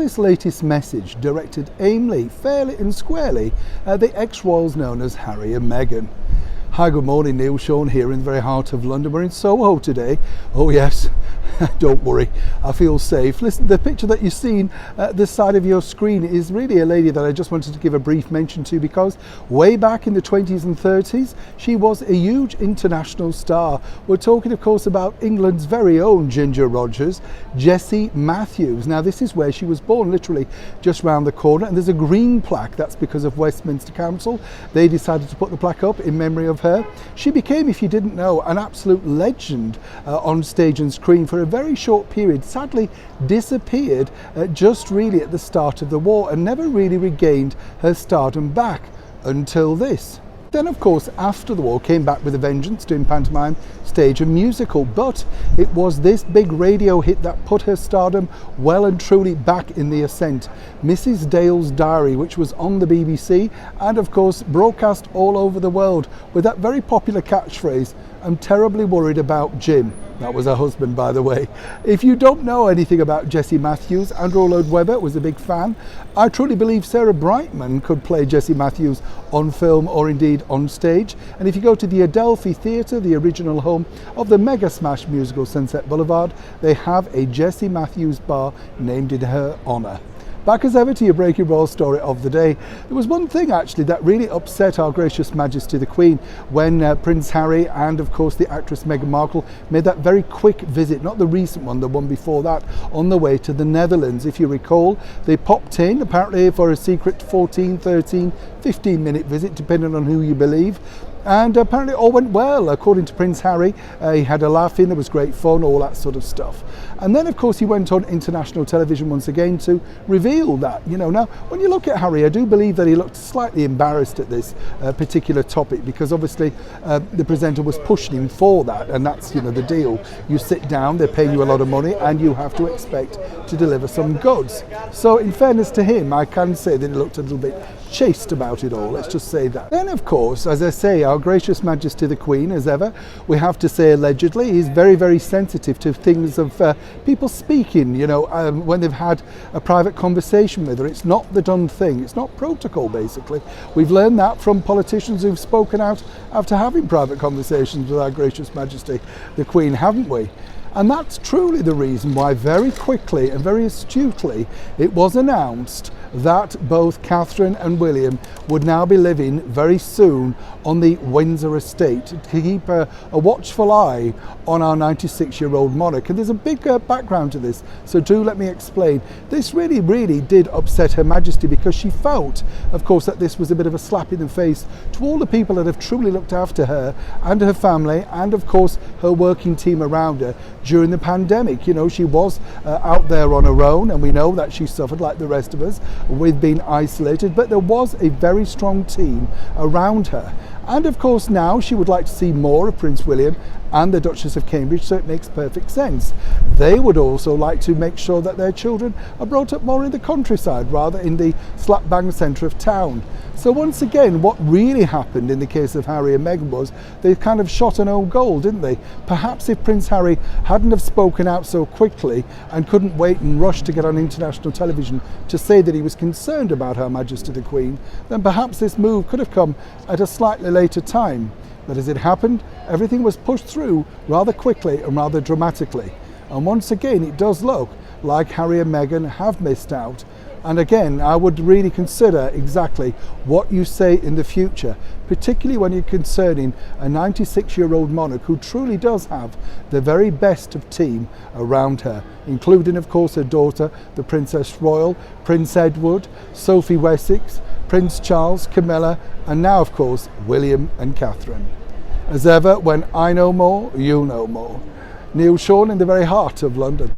this latest message directed aimlessly, fairly and squarely at the ex-royals known as Harry and Meghan. Hi, good morning, Neil Sean here in the very heart of London. We're in Soho today. Oh yes, don't worry, I feel safe. Listen, the picture that you've seen at the side of your screen is really a lady that I just wanted to give a brief mention to, because way back in the 20s and 30s, she was a huge international star. We're talking, of course, about England's very own Ginger Rogers, Jessie Matthews. Now, this is where she was born, literally just round the corner, and there's a green plaque. That's because of Westminster Council. They decided to put the plaque up in memory of her. She became, if you didn't know, an absolute legend on stage and screen for a very short period. Sadly disappeared just really at the start of the war and never really regained her stardom back until this. Then, of course, after the war, came back with a vengeance, doing pantomime, stage and musical. But it was this big radio hit that put her stardom well and truly back in the ascent. Mrs. Dale's Diary, which was on the BBC and, of course, broadcast all over the world with that very popular catchphrase, "I'm terribly worried about Jim." That was her husband, by the way. If you don't know anything about Jessie Matthews, Andrew Lloyd Webber was a big fan. I truly believe Sarah Brightman could play Jessie Matthews on film or indeed on stage. And if you go to the Adelphi Theatre, the original home of the mega smash musical Sunset Boulevard, they have a Jessie Matthews bar named in her honour. Back as ever to your Breaking Royal story of the day. There was one thing actually that really upset Our Gracious Majesty the Queen when Prince Harry and of course the actress Meghan Markle made that very quick visit, not the recent one, the one before that, on the way to the Netherlands. If you recall, they popped in apparently for a secret 14, 13, 15-minute visit, depending on who you believe. And apparently all went well, according to Prince Harry. He had a laugh in, there was great fun, all that sort of stuff. And then, of course, he went on international television once again to reveal that, now, when you look at Harry, I do believe that he looked slightly embarrassed at this particular topic, because obviously the presenter was pushing him for that, and that's, the deal. You sit down, they're paying you a lot of money, and you have to expect to deliver some goods. So, in fairness to him, I can say that he looked a little bit chaste about it all, let's just say that. Then, of course, as I say, Our Gracious Majesty the Queen, as ever, we have to say allegedly, is very, very sensitive to things of people speaking, when they've had a private conversation with her. It's not the done thing, it's not protocol, basically. We've learned that from politicians who've spoken out after having private conversations with Our Gracious Majesty the Queen, haven't we? And that's truly the reason why very quickly and very astutely it was announced that both Catherine and William would now be living very soon on the Windsor estate to keep a watchful eye on our 96-year-old monarch. And there's a big background to this, so do let me explain. This really, really did upset Her Majesty, because she felt, of course, that this was a bit of a slap in the face to all the people that have truly looked after her and her family and, of course, her working team around her during the pandemic. She was out there on her own, and we know that she suffered like the rest of us with being isolated, but there was a very strong team around her. And of course now she would like to see more of Prince William and the Duchess of Cambridge, so it makes perfect sense. They would also like to make sure that their children are brought up more in the countryside rather in the slap bang centre of town. So once again, what really happened in the case of Harry and Meghan was they kind of shot an old goal, didn't they? Perhaps if Prince Harry hadn't have spoken out so quickly and couldn't wait and rush to get on international television to say that he was concerned about Her Majesty the Queen, then perhaps this move could have come at a slightly later time. But as it happened, everything was pushed through rather quickly and rather dramatically. And once again, it does look like Harry and Meghan have missed out. And again, I would really consider exactly what you say in the future, particularly when you're concerning a 96-year-old monarch who truly does have the very best of team around her, including, of course, her daughter, the Princess Royal, Prince Edward, Sophie Wessex, Prince Charles, Camilla, and now, of course, William and Catherine. As ever, when I know more, you know more. Neil Sean in the very heart of London.